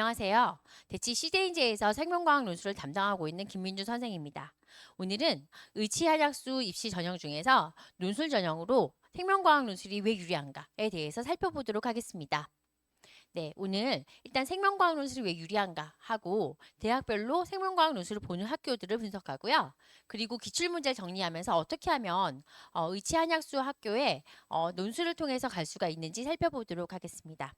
안녕하세요. 대치 CJ인제에서 생명과학 논술을 담당하고 있는 김민주 선생입니다. 오늘은 의치한약수 입시 전형 중에서 논술 전형으로 생명과학 논술이 왜 유리한가에 대해서 살펴보도록 하겠습니다. 네, 오늘 일단 생명과학 논술이 왜 유리한가 하고 대학별로 생명과학 논술을 보는 학교들을 분석하고요. 그리고 기출문제 정리하면서 어떻게 하면 의치한약수 학교에 논술을 통해서 갈 수가 있는지 살펴보도록 하겠습니다.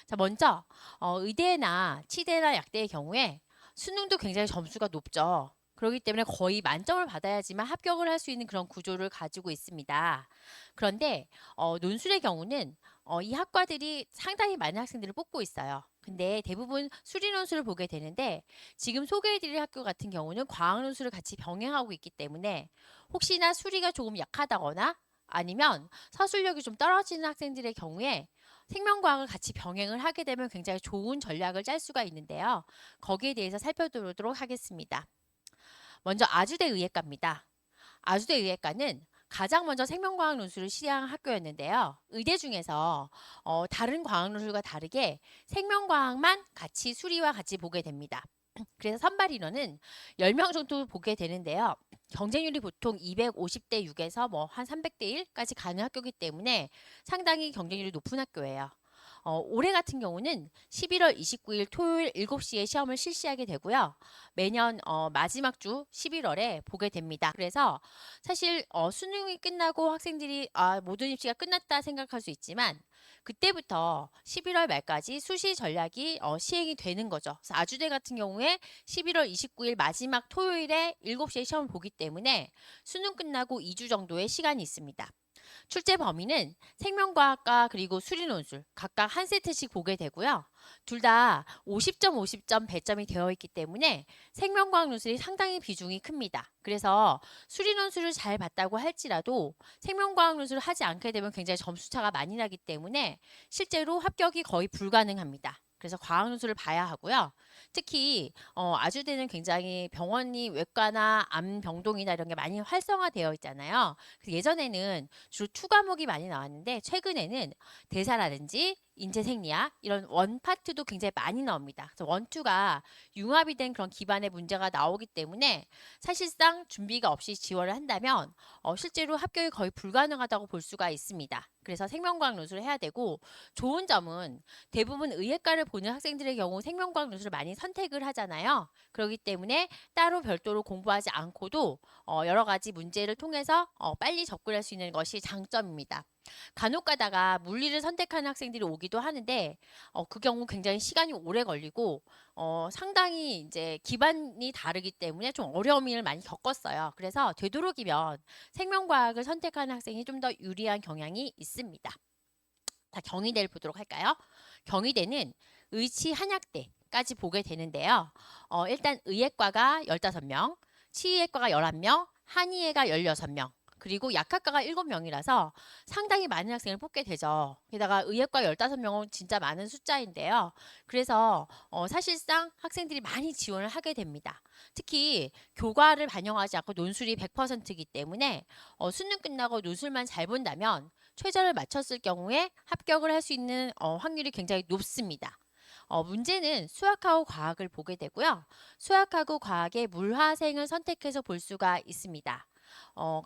자, 먼저 의대나 치대나 약대의 경우에 수능도 굉장히 점수가 높죠. 그렇기 때문에 거의 만점을 받아야지만 합격을 할 수 있는 그런 구조를 가지고 있습니다. 그런데 논술의 경우는 이 학과들이 상당히 많은 학생들을 뽑고 있어요. 근데 대부분 수리 논술을 보게 되는데 지금 소개해드릴 학교 같은 경우는 과학 논술을 같이 병행하고 있기 때문에 혹시나 수리가 조금 약하다거나 아니면 서술력이 좀 떨어지는 학생들의 경우에 생명과학을 같이 병행을 하게 되면 굉장히 좋은 전략을 짤 수가 있는데요. 거기에 대해서 살펴보도록 하겠습니다. 먼저 아주대 의예과입니다. 아주대 의예과는 가장 먼저 생명과학 논술을 시행한 학교였는데요. 의대 중에서 다른 과학 논술과 다르게 생명과학만 같이 수리와 같이 보게 됩니다. 그래서 선발 인원은 10명 정도 보게 되는데요. 경쟁률이 보통 250대 6에서 뭐 한 300대 1까지 가는 학교이기 때문에 상당히 경쟁률이 높은 학교예요. 올해 같은 경우는 11월 29일 토요일 7시에 시험을 실시하게 되고요. 매년 마지막 주 11월에 보게 됩니다. 그래서 사실 수능이 끝나고 학생들이 모든 입시가 끝났다 생각할 수 있지만 그때부터 11월 말까지 수시 전략이 시행이 되는 거죠. 그래서 아주대 같은 경우에 11월 29일 마지막 토요일에 7시에 시험을 보기 때문에 수능 끝나고 2주 정도의 시간이 있습니다. 출제 범위는 생명과학과 그리고 수리논술 각각 한 세트씩 보게 되고요. 둘 다 50점 50점 배점이 되어 있기 때문에 생명과학 논술이 상당히 비중이 큽니다. 그래서 수리논술을 잘 봤다고 할지라도 생명과학 논술을 하지 않게 되면 굉장히 점수차가 많이 나기 때문에 실제로 합격이 거의 불가능합니다. 그래서 과학 논술을 봐야 하고요. 특히 아주대는 굉장히 병원이 외과나 암병동이나 이런 게 많이 활성화되어 있잖아요. 그래서 예전에는 주로 투 과목이 많이 나왔는데 최근에는 대사라든지 인체생리학 이런 원 파트도 굉장히 많이 나옵니다. 그래서 원, 투가 융합이 된 그런 기반의 문제가 나오기 때문에 사실상 준비가 없이 지원을 한다면 실제로 합격이 거의 불가능하다고 볼 수가 있습니다. 그래서 생명과학 논술을 해야 되고 좋은 점은 대부분 의예과를 보는 학생들의 경우 생명과학 논술을 많이 선택을 하잖아요. 그렇기 때문에 따로 별도로 공부하지 않고도 여러 가지 문제를 통해서 빨리 접근할 수 있는 것이 장점입니다. 간혹 가다가 물리를 선택하는 학생들이 오기도 하는데 그 경우 굉장히 시간이 오래 걸리고 상당히 이제 기반이 다르기 때문에 좀 어려움을 많이 겪었어요. 그래서 되도록이면 생명과학을 선택하는 학생이 좀 더 유리한 경향이 있습니다. 자, 경희대를 보도록 할까요? 경희대는 의치 한약대까지 보게 되는데요. 일단 의예과가 15명, 치의예과가 11명, 한의예가 16명, 그리고 약학과가 7명이라서 상당히 많은 학생을 뽑게 되죠. 게다가 의예과 15명은 진짜 많은 숫자인데요. 그래서 사실상 학생들이 많이 지원을 하게 됩니다. 특히 교과를 반영하지 않고 논술이 100%이기 때문에 수능 끝나고 논술만 잘 본다면 최저를 맞췄을 경우에 합격을 할 수 있는 확률이 굉장히 높습니다. 문제는 수학하고 과학을 보게 되고요. 수학하고 과학의 물화생을 선택해서 볼 수가 있습니다.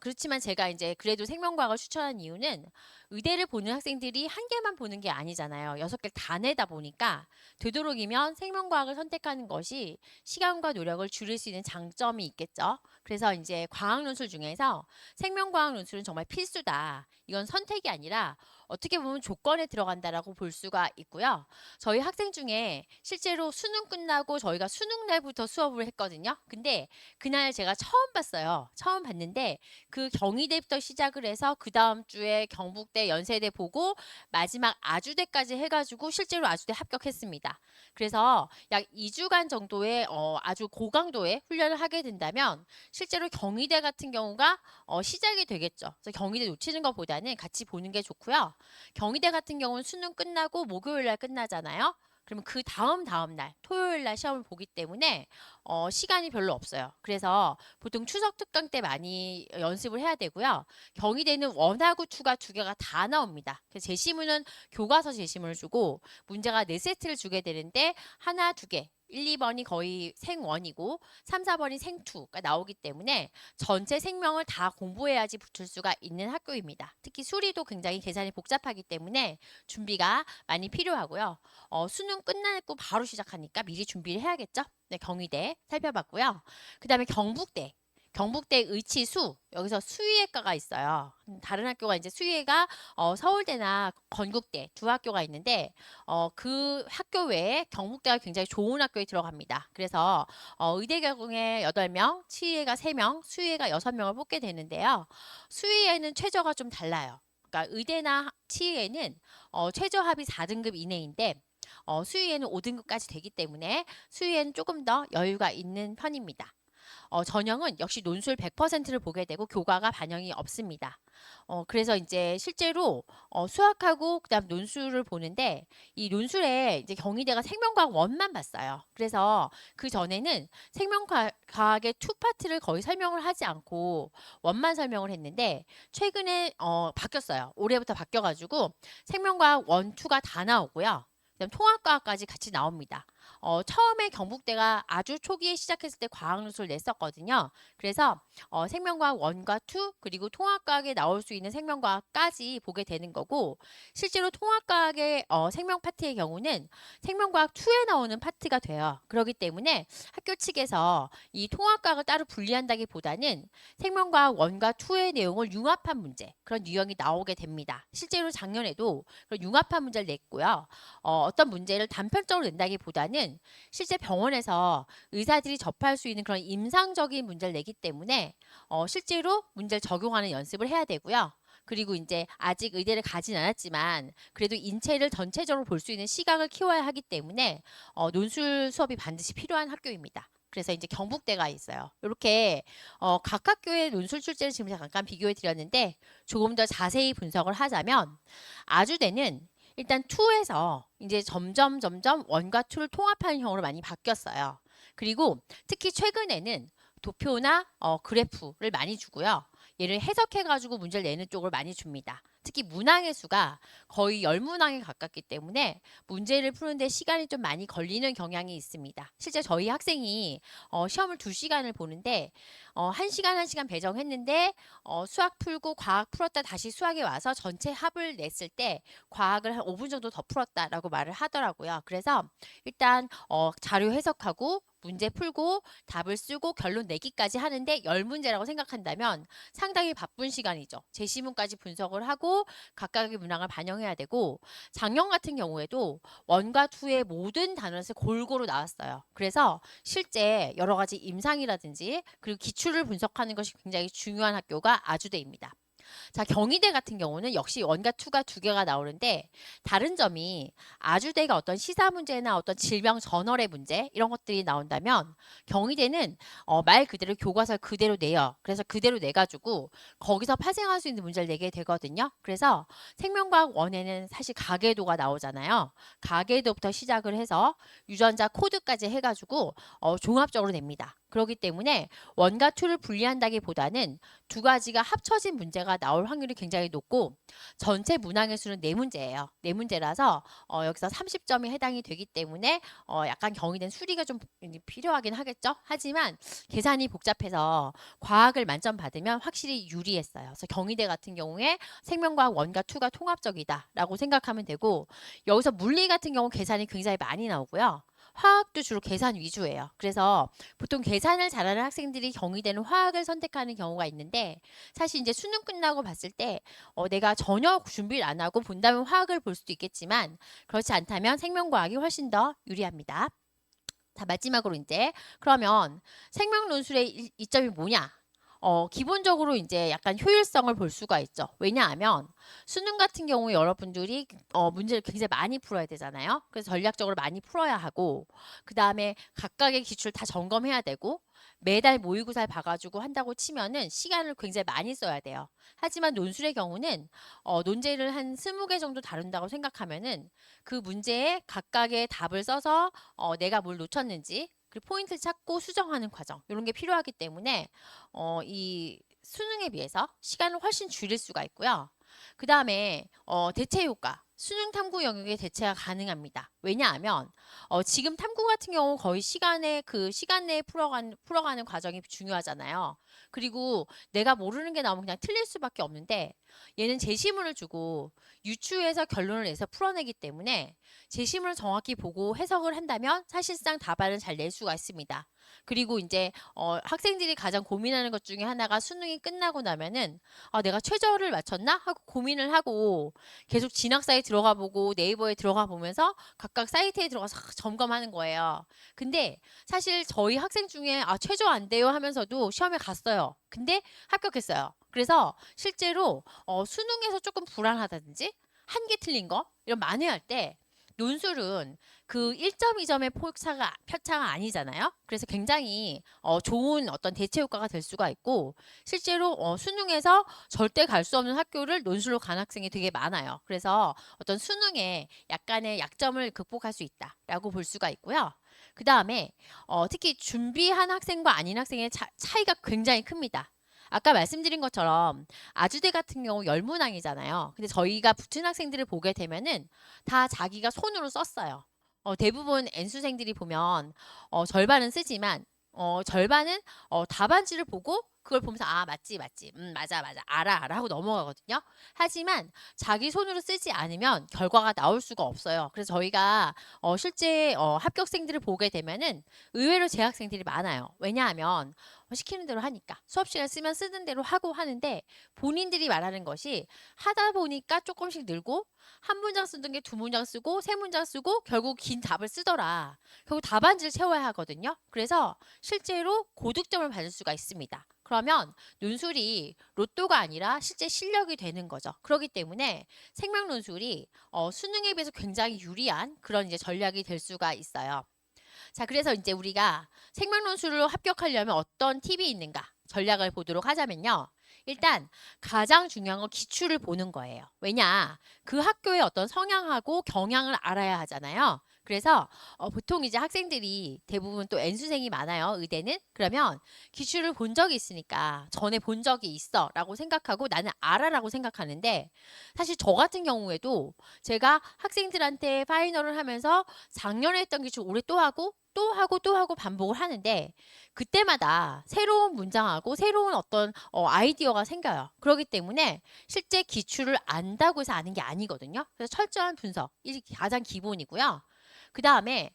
그렇지만 제가 이제 그래도 생명과학을 추천한 이유는 의대를 보는 학생들이 한 개만 보는 게 아니잖아요. 6개를 다 내다 보니까 되도록이면 생명과학을 선택하는 것이 시간과 노력을 줄일 수 있는 장점이 있겠죠. 그래서 이제 과학 논술 중에서 생명과학 논술은 정말 필수다. 이건 선택이 아니라 어떻게 보면 조건에 들어간다라고 볼 수가 있고요. 저희 학생 중에 실제로 수능 끝나고 저희가 수능 날부터 수업을 했거든요. 근데 그날 제가 처음 봤어요. 처음 봤는데 그 경희대부터 시작을 해서 그 다음 주에 경북대, 연세대 보고 마지막 아주대까지 해가지고 실제로 아주대 합격했습니다. 그래서 약 2주간 정도의 아주 고강도의 훈련을 하게 된다면 실제로 경희대 같은 경우가 시작이 되겠죠. 그래서 경희대 놓치는 것보다는 같이 보는 게 좋고요. 경희대 같은 경우는 수능 끝나고 목요일 날 끝나잖아요. 그러면 그 다음 날 토요일 날 시험을 보기 때문에 시간이 별로 없어요. 그래서 보통 추석 특강 때 많이 연습을 해야 되고요. 경희대는 원하고 투가 두 개가 다 나옵니다. 그래서 제시문은 교과서 제시문을 주고 문제가 네 세트를 주게 되는데 하나, 두 개. 1, 2번이 거의 생원이고 3, 4번이 생투가 나오기 때문에 전체 생명을 다 공부해야지 붙을 수가 있는 학교입니다. 특히 수리도 굉장히 계산이 복잡하기 때문에 준비가 많이 필요하고요. 수능 끝나고 바로 시작하니까 미리 준비를 해야겠죠? 네, 경희대 살펴봤고요. 그 다음에 경북대. 경북대 의치수 여기서 수의학과가 있어요. 다른 학교가 이제 수의회가 서울대나 건국대 두 학교가 있는데 그 학교 외에 경북대가 굉장히 좋은 학교에 들어갑니다. 그래서 의대 경에 8명, 치의회가 3명, 수의회가 6명을 뽑게 되는데요. 수의회는 최저가 좀 달라요. 그러니까 의대나 치의회는 최저 합이 4등급 이내인데 수의회는 5등급까지 되기 때문에 수의회는 조금 더 여유가 있는 편입니다. 전형은 역시 논술 100%를 보게 되고 교과가 반영이 없습니다. 그래서 이제 실제로 수학하고 그다음 논술을 보는데 이 논술에 이제 경희대가 생명과학 원만 봤어요. 그래서 그 전에는 생명과학의 투 파트를 거의 설명을 하지 않고 원만 설명을 했는데 최근에 바뀌었어요. 올해부터 바뀌어가지고 생명과학 원, 투가 다 나오고요. 그다음 통합과학까지 같이 나옵니다. 처음에 경북대가 아주 초기에 시작했을 때 과학논술을 냈었거든요. 그래서 생명과학 1과 2 그리고 통합과학에 나올 수 있는 생명과학까지 보게 되는 거고 실제로 통합과학의 생명 파트의 경우는 생명과학 2에 나오는 파트가 돼요. 그렇기 때문에 학교 측에서 이 통합과학을 따로 분리한다기보다는 생명과학 1과 2의 내용을 융합한 문제 그런 유형이 나오게 됩니다. 실제로 작년에도 그런 융합한 문제를 냈고요. 어떤 문제를 단편적으로 낸다기보다는 실제 병원에서 의사들이 접할 수 있는 그런 임상적인 문제를 내기 때문에 실제로 문제를 적용하는 연습을 해야 되고요. 그리고 이제 아직 의대를 가진 않았지만 그래도 인체를 전체적으로 볼 수 있는 시각을 키워야 하기 때문에 논술 수업이 반드시 필요한 학교입니다. 그래서 이제 경북대가 있어요. 이렇게 각 학교의 논술 출제를 지금 잠깐 비교해 드렸는데 조금 더 자세히 분석을 하자면 아주대는 일단 2에서 이제 점점 1과 2를 통합하는 형으로 많이 바뀌었어요. 그리고 특히 최근에는 도표나 그래프를 많이 주고요. 얘를 해석해가지고 문제를 내는 쪽을 많이 줍니다. 특히 문항의 수가 거의 10문항에 가깝기 때문에 문제를 푸는데 시간이 좀 많이 걸리는 경향이 있습니다. 실제 저희 학생이 시험을 2시간을 보는데 1시간 1시간 배정했는데 수학 풀고 과학 풀었다 다시 수학에 와서 전체 합을 냈을 때 과학을 한 5분 정도 더 풀었다라고 말을 하더라고요. 그래서 일단 자료 해석하고 문제 풀고 답을 쓰고 결론 내기까지 하는데 10문제라고 생각한다면 상당히 바쁜 시간이죠. 제시문까지 분석을 하고 각각의 문항을 반영해야 되고 작년 같은 경우에도 1과 2의 모든 단원에서 골고루 나왔어요. 그래서 실제 여러 가지 임상이라든지 그리고 기출을 분석하는 것이 굉장히 중요한 학교가 아주대입니다. 자, 경희대 같은 경우는 역시 1과 2가 두 개가 나오는데 다른 점이 아주대가 어떤 시사 문제나 어떤 질병 저널의 문제 이런 것들이 나온다면 경희대는 말 그대로 교과서 그대로 내요. 그래서 그대로 내가지고 거기서 파생할 수 있는 문제를 내게 되거든요. 그래서 생명과학 1에는 사실 가계도가 나오잖아요. 가계도부터 시작을 해서 유전자 코드까지 해가지고 종합적으로 냅니다. 그렇기 때문에 1과 2를 분리한다기보다는 두 가지가 합쳐진 문제가 나올 확률이 굉장히 높고 전체 문항의 수는 4문제예요. 4문제라서 여기서 30점이 해당이 되기 때문에 약간 경희대는 수리가 좀 필요하긴 하겠죠. 하지만 계산이 복잡해서 과학을 만점 받으면 확실히 유리했어요. 그래서 경희대 같은 경우에 생명과학 1과 2가 통합적이다라고 생각하면 되고 여기서 물리 같은 경우 계산이 굉장히 많이 나오고요. 화학도 주로 계산 위주예요. 그래서 보통 계산을 잘하는 학생들이 경희대는 화학을 선택하는 경우가 있는데 사실 이제 수능 끝나고 봤을 때 내가 전혀 준비를 안 하고 본다면 화학을 볼 수도 있겠지만 그렇지 않다면 생명과학이 훨씬 더 유리합니다. 자, 마지막으로 이제 그러면 생명 논술의 이점이 뭐냐? 기본적으로 이제 약간 효율성을 볼 수가 있죠. 왜냐하면 수능 같은 경우 여러분들이 문제를 굉장히 많이 풀어야 되잖아요. 그래서 전략적으로 많이 풀어야 하고 그 다음에 각각의 기출 다 점검해야 되고 매달 모의고사를 봐가지고 한다고 치면은 시간을 굉장히 많이 써야 돼요. 하지만 논술의 경우는 논제를 한 20개 정도 다룬다고 생각하면은 그 문제에 각각의 답을 써서 내가 뭘 놓쳤는지 그리고 포인트를 찾고 수정하는 과정 이런 게 필요하기 때문에 이 수능에 비해서 시간을 훨씬 줄일 수가 있고요. 그 다음에 대체 효과. 수능 탐구 영역의 대체가 가능합니다. 왜냐하면 지금 탐구 같은 경우 거의 시간 내에 풀어가는 과정이 중요하잖아요. 그리고 내가 모르는 게 나오면 그냥 틀릴 수밖에 없는데 얘는 제시문을 주고 유추해서 결론을 내서 풀어내기 때문에 제시문을 정확히 보고 해석을 한다면 사실상 답안을 잘 낼 수가 있습니다. 그리고 이제 학생들이 가장 고민하는 것 중에 하나가 수능이 끝나고 나면은 내가 최저를 맞췄나 하고 고민을 하고 계속 진학사에 들어가 보고 네이버에 들어가 보면서 각각 사이트에 들어가서 점검하는 거예요. 근데 사실 저희 학생 중에 최저 안 돼요 하면서도 시험에 갔어요. 근데 합격했어요. 그래서 실제로 수능에서 조금 불안하다든지 한 개 틀린 거 이런 만회할 때 논술은 그 1점, 2점의 편차가 아니잖아요. 그래서 굉장히 좋은 어떤 대체 효과가 될 수가 있고 실제로 수능에서 절대 갈 수 없는 학교를 논술로 간 학생이 되게 많아요. 그래서 어떤 수능에 약간의 약점을 극복할 수 있다라고 볼 수가 있고요. 그 다음에 특히 준비한 학생과 아닌 학생의 차이가 굉장히 큽니다. 아까 말씀드린 것처럼 아주대 같은 경우 열문항이잖아요. 근데 저희가 붙은 학생들을 보게 되면은 다 자기가 손으로 썼어요. 대부분 N수생들이 보면 절반은 쓰지만 절반은 답안지를 보고 그걸 보면서 맞지 맞아 알아 하고 넘어가거든요. 하지만 자기 손으로 쓰지 않으면 결과가 나올 수가 없어요. 그래서 저희가 실제 합격생들을 보게 되면은 의외로 재학생들이 많아요. 왜냐하면 시키는 대로 하니까 수업 시간 쓰면 쓰는 대로 하고 하는데 본인들이 말하는 것이 하다 보니까 조금씩 늘고 한 문장 쓰던 게 두 문장 쓰고 세 문장 쓰고 결국 긴 답을 쓰더라. 결국 답안지를 채워야 하거든요. 그래서 실제로 고득점을 받을 수가 있습니다. 그러면 논술이 로또가 아니라 실제 실력이 되는 거죠. 그렇기 때문에 생명 논술이 수능에 비해서 굉장히 유리한 그런 이제 전략이 될 수가 있어요. 자, 그래서 이제 우리가 생명 논술로 합격하려면 어떤 팁이 있는가 전략을 보도록 하자면요. 일단 가장 중요한 건 기출을 보는 거예요. 왜냐? 그 학교의 어떤 성향하고 경향을 알아야 하잖아요. 그래서 보통 이제 학생들이 대부분 또 N수생이 많아요. 의대는. 그러면 기출을 본 적이 있으니까 전에 본 적이 있어 라고 생각하고 나는 알아 라고 생각하는데 사실 저 같은 경우에도 제가 학생들한테 파이널을 하면서 작년에 했던 기출 올해 또 하고 또 하고 또 하고 반복을 하는데 그때마다 새로운 문장하고 새로운 어떤 아이디어가 생겨요. 그렇기 때문에 실제 기출을 안다고 해서 아는 게 아니거든요. 그래서 철저한 분석, 이게 가장 기본이고요. 그 다음에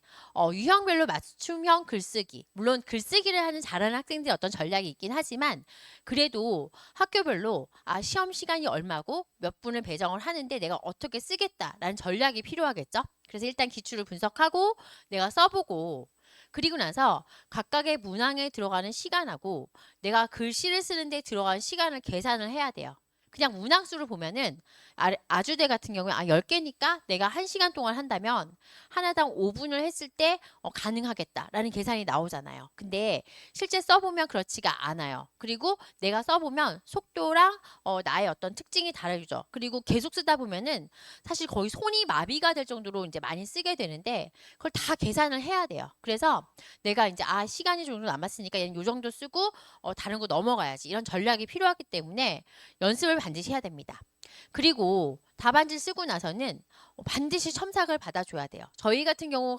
유형별로 맞춤형 글쓰기. 물론 글쓰기를 하는 잘하는 학생들이 어떤 전략이 있긴 하지만 그래도 학교별로 시험 시간이 얼마고 몇 분을 배정을 하는데 내가 어떻게 쓰겠다라는 전략이 필요하겠죠. 그래서 일단 기출을 분석하고 내가 써보고 그리고 나서 각각의 문항에 들어가는 시간하고 내가 글씨를 쓰는데 들어가는 시간을 계산을 해야 돼요. 그냥 문항수를 보면은 아주대 같은 경우에 10개니까 내가 1시간 동안 한다면 하나당 5분을 했을 때 가능하겠다라는 계산이 나오잖아요. 근데 실제 써보면 그렇지가 않아요. 그리고 내가 써보면 속도랑 나의 어떤 특징이 다르죠. 그리고 계속 쓰다 보면은 사실 거의 손이 마비가 될 정도로 이제 많이 쓰게 되는데 그걸 다 계산을 해야 돼요. 그래서 내가 이제 시간이 정도 남았으니까 얘는 요 정도 쓰고 다른 거 넘어가야지. 이런 전략이 필요하기 때문에 연습을 반드시 해야 됩니다. 그리고 답안지 쓰고 나서는 반드시 첨삭을 받아줘야 돼요. 저희 같은 경우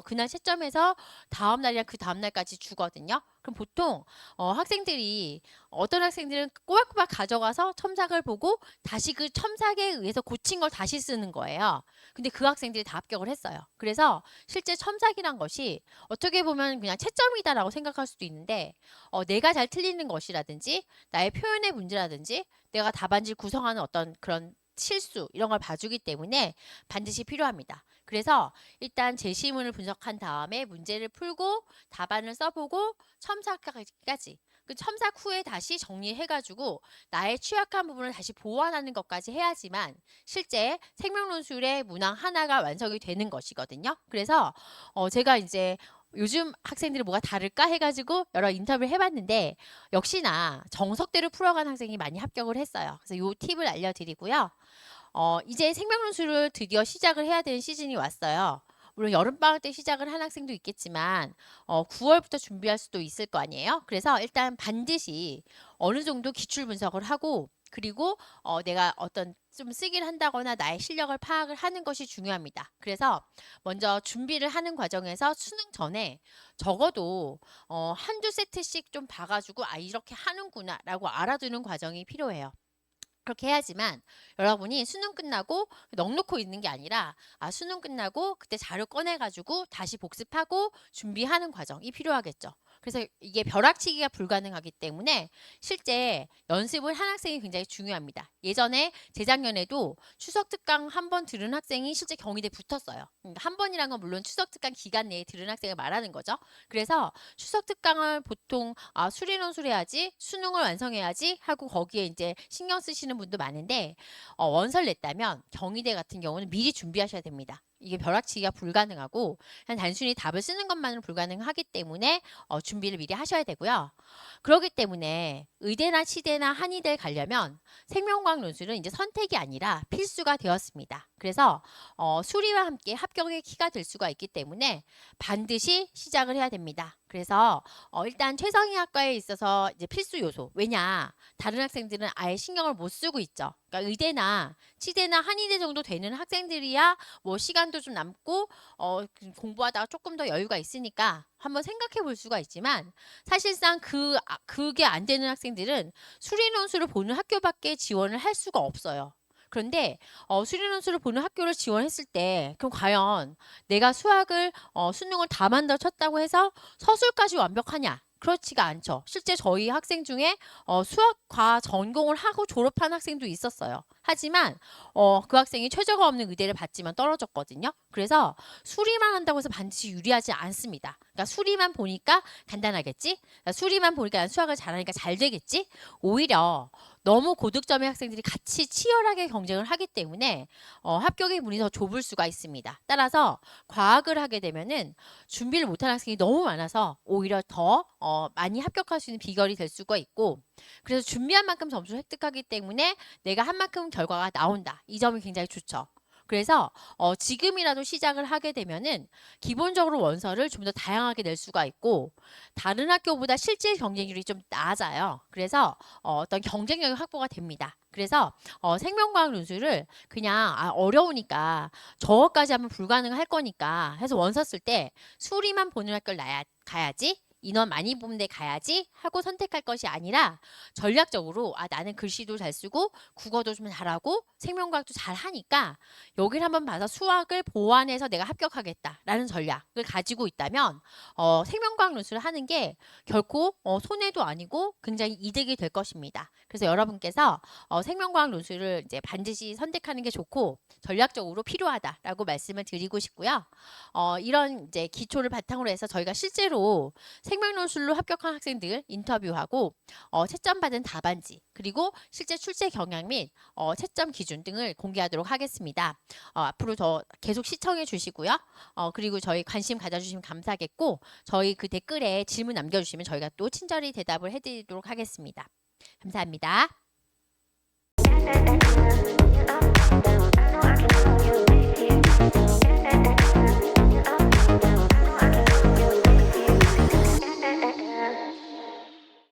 그날 채점해서 다음 날이랑 그 다음 날까지 주거든요. 그럼 보통 학생들이 어떤 학생들은 꼬박꼬박 가져가서 첨삭을 보고 다시 그 첨삭에 의해서 고친 걸 다시 쓰는 거예요. 근데 그 학생들이 다 합격을 했어요. 그래서 실제 첨삭이란 것이 어떻게 보면 그냥 채점이다라고 생각할 수도 있는데 내가 잘 틀리는 것이라든지 나의 표현의 문제라든지 내가 답안지를 구성하는 어떤 그런 실수 이런 걸 봐주기 때문에 반드시 필요합니다. 그래서 일단 제시문을 분석한 다음에 문제를 풀고 답안을 써보고 첨삭까지 그 첨삭 후에 다시 정리해가지고 나의 취약한 부분을 다시 보완하는 것까지 해야지만 실제 생명론술의 문항 하나가 완성이 되는 것이거든요. 그래서 제가 이제 요즘 학생들이 뭐가 다를까 해가지고 여러 인터뷰를 해봤는데 역시나 정석대로 풀어간 학생이 많이 합격을 했어요. 그래서 요 팁을 알려드리고요. 이제 생명론술을 드디어 시작을 해야 되는 시즌이 왔어요. 물론 여름방학 때 시작을 한 학생도 있겠지만 9월부터 준비할 수도 있을 거 아니에요. 그래서 일단 반드시 어느 정도 기출 분석을 하고 그리고 내가 어떤 좀 쓰기를 한다거나 나의 실력을 파악을 하는 것이 중요합니다. 그래서 먼저 준비를 하는 과정에서 수능 전에 적어도 한두 세트씩 좀 봐가지고 아 이렇게 하는구나 라고 알아두는 과정이 필요해요. 그렇게 해야지만 여러분이 수능 끝나고 넋놓고 있는 게 아니라 수능 끝나고 그때 자료 꺼내가지고 다시 복습하고 준비하는 과정이 필요하겠죠. 그래서 이게 벼락치기가 불가능하기 때문에 실제 연습을 한 학생이 굉장히 중요합니다. 예전에 재작년에도 추석 특강 한 번 들은 학생이 실제 경희대 붙었어요. 한 번이란 건 물론 추석 특강 기간 내에 들은 학생을 말하는 거죠. 그래서 추석 특강을 보통 수리논술해야지 수능을 완성해야지 하고 거기에 이제 신경 쓰시는 분도 많은데 원서를 냈다면 경희대 같은 경우는 미리 준비하셔야 됩니다. 이게 벼락치기가 불가능하고 그냥 단순히 답을 쓰는 것만으로 불가능하기 때문에 준비를 미리 하셔야 되고요. 그렇기 때문에 의대나 치대나 한의대를 가려면 생명과학 논술은 이제 선택이 아니라 필수가 되었습니다. 그래서 수리와 함께 합격의 키가 될 수가 있기 때문에 반드시 시작을 해야 됩니다. 그래서 일단 최상위학과에 있어서 이제 필수 요소. 왜냐? 다른 학생들은 아예 신경을 못 쓰고 있죠. 그러니까 의대나 치대나 한의대 정도 되는 학생들이야 뭐 시간도 좀 남고 공부하다가 조금 더 여유가 있으니까 한번 생각해 볼 수가 있지만 사실상 그게 안 되는 학생들은 수리논술을 보는 학교밖에 지원을 할 수가 없어요. 그런데 수리논술을 보는 학교를 지원했을 때 그럼 과연 내가 수학을 수능을 다 만들어 쳤다고 해서 서술까지 완벽하냐? 그렇지가 않죠. 실제 저희 학생 중에 수학과 전공을 하고 졸업한 학생도 있었어요. 하지만 그 학생이 최저가 없는 의대를 받지만 떨어졌거든요. 그래서 수리만 한다고 해서 반드시 유리하지 않습니다. 그러니까 수리만 보니까 간단하겠지? 그러니까 수리만 보니까 난 수학을 잘하니까 잘 되겠지? 오히려 너무 고득점의 학생들이 같이 치열하게 경쟁을 하기 때문에 합격의 문이 더 좁을 수가 있습니다. 따라서 과학을 하게 되면은 준비를 못한 학생이 너무 많아서 오히려 더 많이 합격할 수 있는 비결이 될 수가 있고 그래서 준비한 만큼 점수를 획득하기 때문에 내가 한 만큼 결과가 나온다. 이 점이 굉장히 좋죠. 그래서 지금이라도 시작을 하게 되면은 기본적으로 원서를 좀 더 다양하게 낼 수가 있고 다른 학교보다 실질 경쟁률이 좀 낮아요. 그래서 어떤 경쟁력이 확보가 됩니다. 그래서 생명과학 논술을 그냥 어려우니까 저것까지 하면 불가능할 거니까 해서 원서 쓸 때 수리만 보는 학교를 가야지 인원 많이 뽑는 데 가야지 하고 선택할 것이 아니라 전략적으로 나는 글씨도 잘 쓰고 국어도 좀 잘하고 생명과학도 잘하니까 여기를 한번 봐서 수학을 보완해서 내가 합격하겠다라는 전략을 가지고 있다면 생명과학 논술을 하는 게 결코 손해도 아니고 굉장히 이득이 될 것입니다. 그래서 여러분께서 생명과학 논술을 이제 반드시 선택하는 게 좋고 전략적으로 필요하다라고 말씀을 드리고 싶고요. 이런 이제 기초를 바탕으로 해서 저희가 실제로 생명논술로 합격한 학생들 인터뷰하고 채점 받은 답안지 그리고 실제 출제 경향 및 채점 기준 등을 공개하도록 하겠습니다. 앞으로 더 계속 시청해 주시고요. 그리고 저희 관심 가져주시면 감사하겠고 저희 그 댓글에 질문 남겨주시면 저희가 또 친절히 대답을 해드리도록 하겠습니다. 감사합니다.